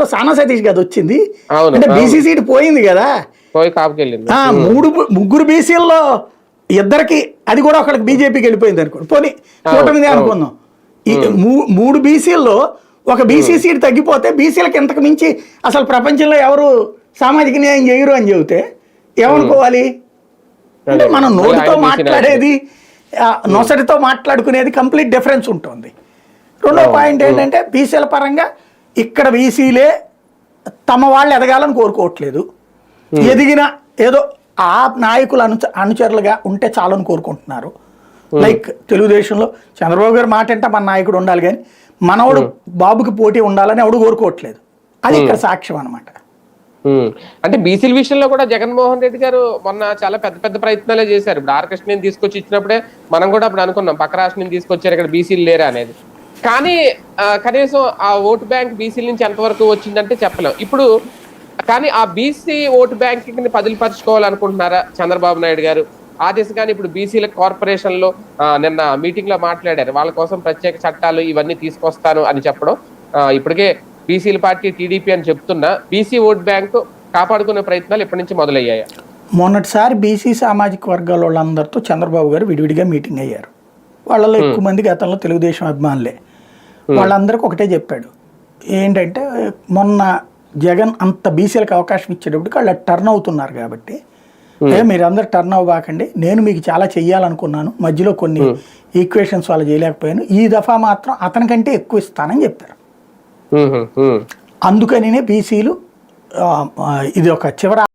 లో సానా సతీష్ కదా వచ్చింది, అంటే బీసీ సీట్ పోయింది కదా, ముగ్గురు బీసీల్లో ఇద్దరికి, అది కూడా ఒకళ్ళకి బీజేపీకి వెళ్ళిపోయింది అనుకోండి, పోనీ కూటమిదే అనుకుందాం. ఈ 3 బీసీల్లో ఒక బీసీ సీట్ తగ్గిపోతే బీసీలకు ఇంతకు మించి అసలు ప్రపంచంలో ఎవరు సామాజిక న్యాయం చేయరు అని చెబితే ఏమనుకోవాలి? అంటే మనం నోటితో మాట్లాడేది, నొసటితో మాట్లాడుకునేది కంప్లీట్ డిఫరెన్స్ ఉంటుంది. రెండో పాయింట్ ఏంటంటే బీసీల పరంగా ఇక్కడ బీసీలే తమ వాళ్ళు ఎదగాలని కోరుకోవట్లేదు, ఎదిగిన ఏదో ఆ నాయకులు అనుచరులుగా ఉంటే చాలని కోరుకుంటున్నారు. లైక్ తెలుగుదేశంలో చంద్రబాబు గారు మాట అంటే మన నాయకుడు ఉండాలి కానీ మనవాడు బాబుకి పోటీ ఉండాలని ఎవడు కోరుకోవట్లేదు. అది ఇక్కడ సాక్ష్యం అనమాట. అంటే బీసీల విషయంలో కూడా జగన్మోహన్ రెడ్డి గారు మొన్న చాలా పెద్ద పెద్ద ప్రయత్నాలే చేశారు. ఇప్పుడు ఆర్ కృష్ణని తీసుకొచ్చి ఇచ్చినప్పుడే మనం కూడా అప్పుడు అనుకున్నాం పక్క రాష్ట్రం నుంచి తీసుకొచ్చారు, ఇక్కడ బీసీలు లేరా అనేది. కానీ కనీసం ఆ ఓటు బ్యాంక్ బీసీల నుంచి ఎంతవరకు వచ్చిందంటే చెప్పలేం ఇప్పుడు. కానీ ఆ బీసీ ఓటు బ్యాంక్ ని పదిలిపరచుకోవాలనుకుంటున్నారా చంద్రబాబు నాయుడు గారు? ఆ దిశగానే ఇప్పుడు బీసీల కార్పొరేషన్ లో నిన్న మీటింగ్ లో మాట్లాడారు, వాళ్ళ కోసం ప్రత్యేక చట్టాలు ఇవన్నీ తీసుకొస్తాను అని చెప్పడం. ఇప్పటికే బీసీల పార్టీ టీడీపీ అని చెప్తున్నా బీసీ ఓట్ బ్యాంకు కాపాడుకునే ప్రయత్నాలు ఎప్పటి నుంచి మొదలయ్యాయి? మొన్నటిసారి బీసీ సామాజిక వర్గాల వాళ్ళందరితో చంద్రబాబు గారు విడివిడిగా మీటింగ్ అయ్యారు. వాళ్ళలో ఎక్కువ మంది గతంలో తెలుగుదేశం అభిమానులే. వాళ్ళందరికీ ఒకటే చెప్పాడు, ఏంటంటే మొన్న జగన్ అంత బీసీలకు అవకాశం ఇచ్చేటప్పటికి వాళ్ళు టర్న్ అవుతున్నారు కాబట్టి మీరు అందరు టర్న్ అవ్వకండి, నేను మీకు చాలా చెయ్యాలనుకున్నాను, మధ్యలో కొన్ని ఈక్వేషన్స్ వాళ్ళు చేయలేకపోయాను, ఈ దఫా మాత్రం అతనికంటే ఎక్కువ ఇస్తానని చెప్పారు. అందుకనే బీసీలు ఇది ఒక చివర